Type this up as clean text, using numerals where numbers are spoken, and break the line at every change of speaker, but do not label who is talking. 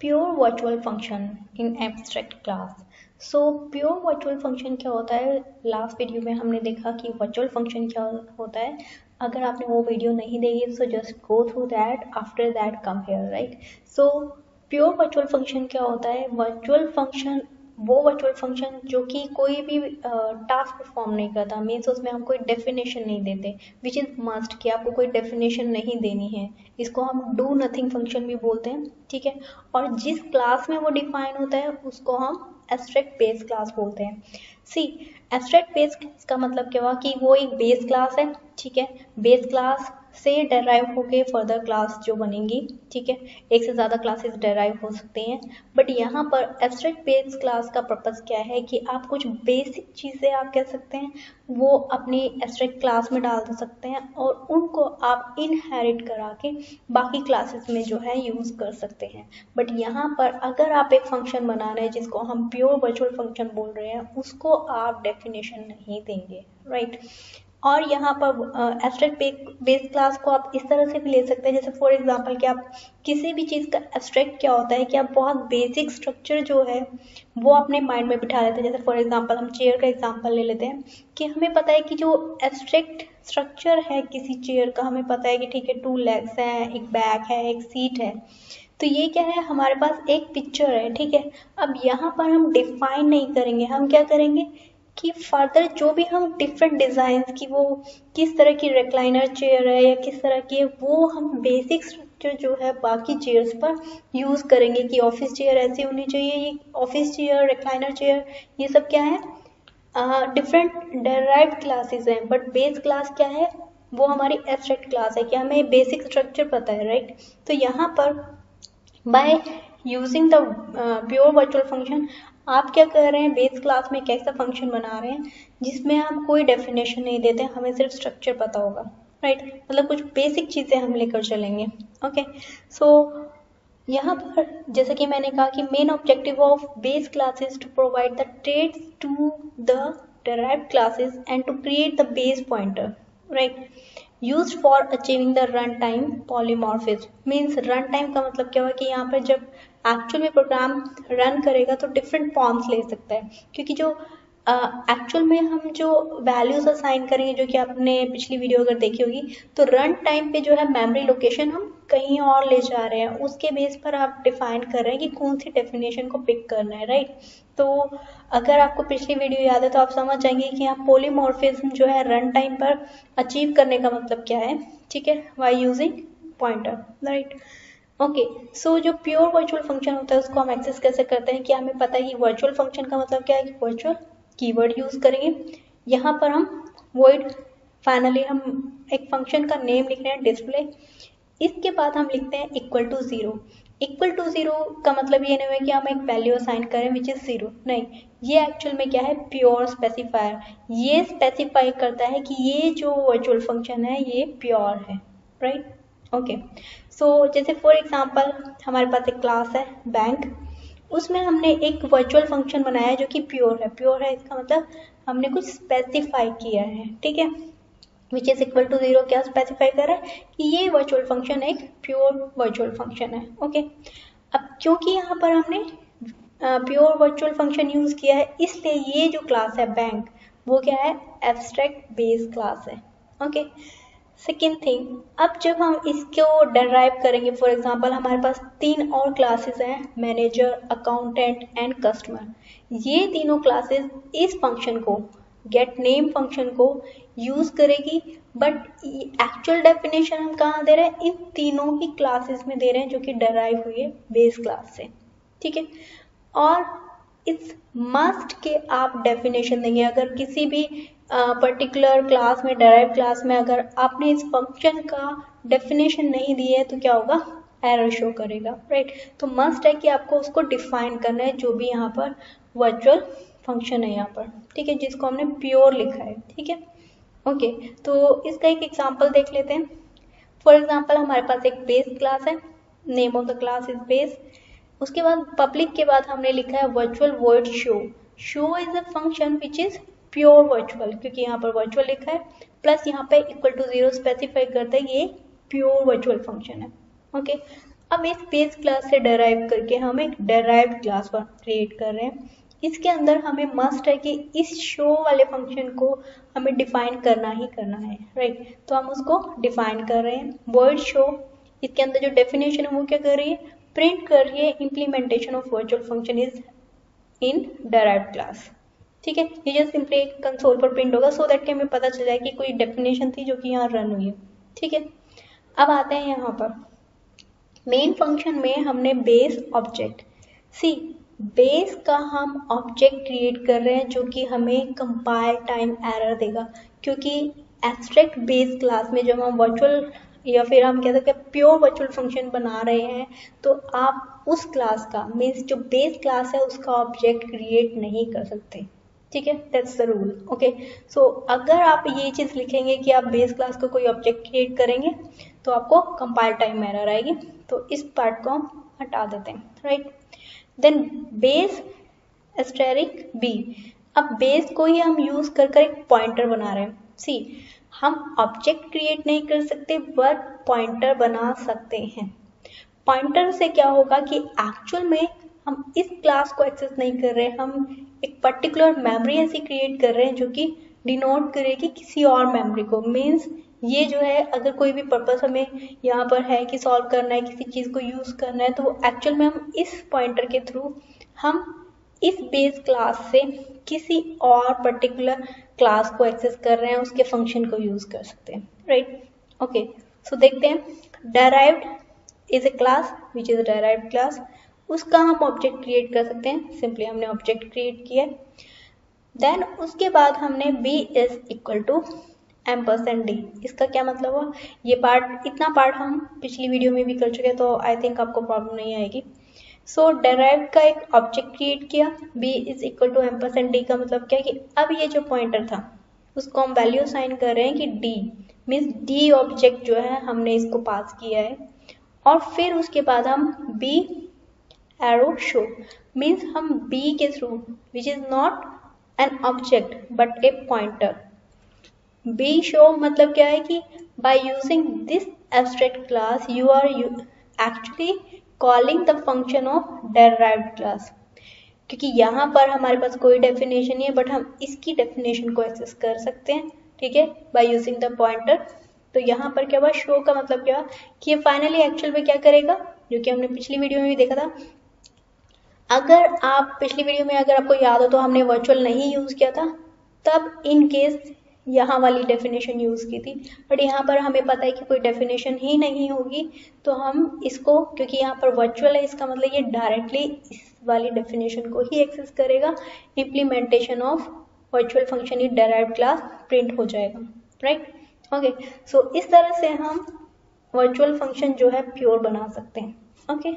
Pure virtual function in abstract class. So pure virtual function क्या होता है, last video में हमने देखा कि वर्चुअल फंक्शन क्या होता है। अगर आपने वो वीडियो नहीं देखी so just go through that, after that come here, right. So pure virtual function क्या होता है, वर्चुअल फंक्शन वो वर्चुअल फंक्शन जो कि कोई भी टास्क परफॉर्म नहीं करता, मीन्स उसमें हम कोई डेफिनेशन नहीं देते, विच इज मस्ट कि आपको कोई डेफिनेशन नहीं देनी है। इसको हम डू नथिंग फंक्शन भी बोलते हैं, ठीक है। और जिस क्लास में वो डिफाइन होता है उसको हम एब्स्ट्रैक्ट बेस क्लास बोलते हैं। सी, एब्स्ट्रैक्ट बेस क्लास का मतलब क्या हुआ कि वो एक बेस क्लास है, ठीक है। बेस क्लास से डेराइव होके फर्दर क्लास जो बनेंगी, ठीक है। एक से ज़्यादा क्लासेस डेराइव हो सकते हैं, बट यहाँ पर एब्स्ट्रैक्ट बेस क्लास का पर्पस क्या है कि आप कुछ बेसिक चीज़ें आप कह सकते हैं वो अपनी एब्स्ट्रैक्ट क्लास में डाल सकते हैं और उनको आप इनहेरिट करा के बाकी क्लासेस में जो है यूज़ कर सकते हैं। बट यहाँ पर अगर आप एक फंक्शन बना रहे हैं जिसको हम प्योर वर्चुअल फंक्शन बोल रहे हैं, उसको आप डेफिनेशन नहीं देंगे, राइट। और यहाँ पर एब्स्ट्रैक्ट बेस क्लास को आप इस तरह से भी ले सकते हैं, जैसे फॉर एग्जांपल कि आप किसी भी चीज़ का एब्स्ट्रैक्ट क्या होता है कि आप बहुत बेसिक स्ट्रक्चर जो है वो अपने माइंड में बिठा लेते हैं। जैसे फॉर एग्जांपल हम चेयर का एग्जांपल ले लेते हैं कि हमें पता है कि जो एब्स्ट्रैक्ट स्ट्रक्चर है किसी चेयर का, हमें पता है कि ठीक है 2 लेग्स हैं, एक बैक है, एक सीट है। तो ये क्या है, हमारे पास एक पिक्चर है, ठीक है। अब यहाँ पर हम डिफाइन नहीं करेंगे, हम क्या करेंगे कि फर्दर जो भी हम डिफरेंट डिजाइन की वो किस तरह की रिक्लाइनर चेयर है या किस तरह की है, वो हम बेसिक स्ट्रक्चर जो है बाकी चेयर्स पर यूज करेंगे कि ऑफिस चेयर ऐसी होनी चाहिए, ये ऑफिस चेयर, रिक्लाइनर चेयर, ये सब क्या है डिफरेंट डेराइव्ड क्लासेस हैं। बट बेस क्लास क्या है, वो हमारी एब्स्ट्रैक्ट क्लास है कि हमें बेसिक स्ट्रक्चर पता है, राइट। तो यहाँ पर by using the pure virtual function आप क्या कर रहे हैं, बेस क्लास में कैसा फंक्शन बना रहे हैं जिसमें हम कोई डेफिनेशन नहीं देते, हमें सिर्फ स्ट्रक्चर पता होगा, राइट। मतलब कुछ बेसिक चीज़ें हम लेकर चलेंगे, ओके। सो यहाँ पर जैसे कि मैंने कहा कि main objective of base classes to provide the traits to the derived classes and to create the base pointer, right, used for achieving the runtime polymorphism। means runtime का मतलब क्या हुआ कि यहाँ पर जब एक्चुअल में प्रोग्राम रन करेगा तो डिफरेंट फॉर्म्स ले सकता है, क्योंकि जो एक्चुअल में हम जो वैल्यूज असाइन करेंगे, जो कि आपने पिछली वीडियो अगर देखी होगी, तो रन टाइम पे जो है मेमोरी लोकेशन हम कहीं और ले जा रहे हैं, उसके बेस पर आप डिफाइन कर रहे हैं कि कौन सी डेफिनेशन को पिक करना है, राइट। तो अगर आपको पिछली वीडियो याद है तो आप समझ जाएंगे कि यहाँ पोलीमॉर्फिज्म जो है रन टाइम पर अचीव करने का मतलब क्या है, ठीक है, why using pointer, right. Okay, so जो प्योर वर्चुअल फंक्शन होता है उसको हम एक्सेस कैसे करते हैं कि हमें पता है कि वर्चुअल फंक्शन का मतलब क्या है कि वर्चुअल कीवर्ड यूज करेंगे। यहाँ पर हम वॉइड, फाइनली हम एक फंक्शन का नेम लिख रहे हैं डिस्प्ले, इसके बाद हम लिखते हैं equal to zero. Equal to zero का मतलब ये नहीं है कि हम एक वैल्यू असाइन करें विच इज जीरो, नहीं, ये एक्चुअल में क्या है, प्योर स्पेसिफायर। ये स्पेसिफाई करता है कि ये जो वर्चुअल फंक्शन है ये प्योर है, राइट। ओके, सो जैसे फॉर एग्जांपल हमारे पास एक क्लास है बैंक, उसमें हमने एक वर्चुअल फंक्शन बनाया है जो कि प्योर है। प्योर है इसका मतलब हमने कुछ स्पेसिफाई किया है, ठीक है, which is equal to zero. क्या स्पेसिफाई कर रहा है कि ये वर्चुअल फंक्शन एक प्योर वर्चुअल फंक्शन है, ओके। अब क्योंकि यहाँ पर हमने प्योर वर्चुअल फंक्शन यूज किया है, इसलिए ये जो क्लास है बैंक वो क्या है, एब्स्ट्रैक्ट बेस क्लास है, ओके। सेकेंड थिंग, अब जब हम इसको डराइव करेंगे, फॉर एग्जांपल हमारे पास 3 और क्लासेस हैं, मैनेजर, अकाउंटेंट एंड कस्टमर। ये तीनों क्लासेस इस फंक्शन को, गेट नेम फंक्शन को यूज करेगी, बट एक्चुअल डेफिनेशन हम कहाँ दे रहे हैं, इन तीनों ही क्लासेस में दे रहे हैं जो कि डराइव हुई है बेस क्लास से, ठीक है। और इस मस्ट के आप डेफिनेशन देंगे, अगर किसी भी पर्टिकुलर क्लास में, डेराइव क्लास में अगर आपने इस फंक्शन का डेफिनेशन नहीं दी है तो क्या होगा, एरर शो करेगा, राइट। तो मस्ट है कि आपको उसको डिफाइन करना है, जो भी यहाँ पर वर्चुअल फंक्शन है यहाँ पर, ठीक है, जिसको हमने प्योर लिखा है, ठीक है। ओके, तो इसका एक एग्जांपल देख लेते हैं। फॉर एग्जांपल हमारे पास एक बेस क्लास है, name of the class is base, उसके बाद पब्लिक के बाद हमने लिखा है virtual void show. Show is a function which is pure virtual, क्योंकि यहाँ पर वर्चुअल लिखा है, प्लस यहाँ पे इक्वल टू जीरो स्पेसिफाई करता है ये प्योर वर्चुअल फंक्शन है, ओके। अब इस बेस क्लास से डेराइव करके हम एक डेराइव्ड क्लास क्रिएट कर रहे हैं। इसके अंदर हमें मस्ट है कि इस शो वाले फंक्शन को हमें डिफाइन करना ही करना है, राइट। तो हम उसको डिफाइन कर रहे हैं वर्ड शो। इसके अंदर जो डेफिनेशन है वो क्या कर रही है, प्रिंट कर रही है implementation of virtual function is in derived class. ठीक है, ये जस्ट सिंपली एक कंसोल पर प्रिंट होगा सो दैट कि हमें पता चल जाए कि कोई डेफिनेशन थी जो कि यहाँ रन हुई है। ठीक है, अब आते हैं यहाँ पर मेन फंक्शन में हमने बेस ऑब्जेक्ट, सी बेस का हम ऑब्जेक्ट क्रिएट कर रहे हैं जो कि हमें कंपाइल टाइम एरर देगा, क्योंकि एब्स्ट्रैक्ट बेस क्लास में जब हम वर्चुअल या फिर हम कह सकते हैं प्योर वर्चुअल फंक्शन बना रहे हैं तो आप उस क्लास का मीन्स जो बेस क्लास है उसका ऑब्जेक्ट क्रिएट नहीं कर सकते। ठीक है, दैट्स द रूल। ओके, सो अगर आप ये चीज लिखेंगे कि आप बेस क्लास का कोई ऑब्जेक्ट क्रिएट करेंगे तो आपको कंपाइल टाइम एरर आएगी, तो इस पार्ट को हम हटा देते हैं, right. Then base asterisk B, अब बेस को ही हम यूज कर एक पॉइंटर बना रहे हैं। सी हम ऑब्जेक्ट क्रिएट नहीं कर सकते बट पॉइंटर बना सकते हैं। पॉइंटर से क्या होगा कि एक्चुअल में हम इस क्लास को एक्सेस नहीं कर रहे, हम एक पर्टिकुलर मेमोरी ऐसी क्रिएट कर रहे हैं जो कि डिनोट करेगी किसी और मेमोरी को। मीन्स ये जो है अगर कोई भी पर्पस हमें यहाँ पर है कि सॉल्व करना है, किसी चीज को यूज करना है, तो वो एक्चुअल में हम इस पॉइंटर के थ्रू हम इस बेस क्लास से किसी और पर्टिकुलर क्लास को एक्सेस कर रहे हैं, उसके फंक्शन को यूज कर सकते हैं, राइट। ओके, सो देखते हैं derived is a class which is derived class, उसका हम ऑब्जेक्ट क्रिएट कर सकते हैं। सिंपली हमने ऑब्जेक्ट क्रिएट किया, देन उसके बाद हमने b is equal to $d। इसका क्या मतलब हुआ, ये पार्ट इतना पार्ट हम पिछली वीडियो में भी कर चुके हैं तो आई थिंक आपको प्रॉब्लम नहीं आएगी। सो डेराइव्ड का एक ऑब्जेक्ट क्रिएट किया, b is equal to $d का मतलब क्या है कि अब ये जो पॉइंटर था उसको हम वैल्यू साइन कर रहे हैं कि d मीन्स d ऑब्जेक्ट जो है हमने इसको पास किया है, और फिर उसके बाद हम b एरो शो मीन्स हम b के through which is not an object but a pointer, b show मतलब क्या है कि by using this abstract class you are actually calling the function of derived class, क्योंकि यहाँ पर हमारे पास कोई डेफिनेशन नहीं है बट हम इसकी डेफिनेशन को एक्सेस कर सकते हैं। ठीक है, बाय यूजिंग द पॉइंटर। तो यहाँ पर क्या हुआ, शो का मतलब क्या हुआ कि ये फाइनली एक्चुअल में क्या करेगा, जो कि हमने पिछली वीडियो में भी देखा था। अगर आप पिछली वीडियो में अगर आपको याद हो तो हमने वर्चुअल नहीं यूज किया था, तब इन केस यहाँ वाली डेफिनेशन यूज की थी, बट यहाँ पर हमें पता है कि कोई डेफिनेशन ही नहीं होगी, तो हम इसको क्योंकि यहाँ पर वर्चुअल है इसका मतलब ये डायरेक्टली इस वाली डेफिनेशन को ही एक्सेस करेगा, implementation of virtual function in derived class print हो जाएगा, राइट। ओके, सो इस तरह से हम वर्चुअल फंक्शन जो है प्योर बना सकते हैं। ओके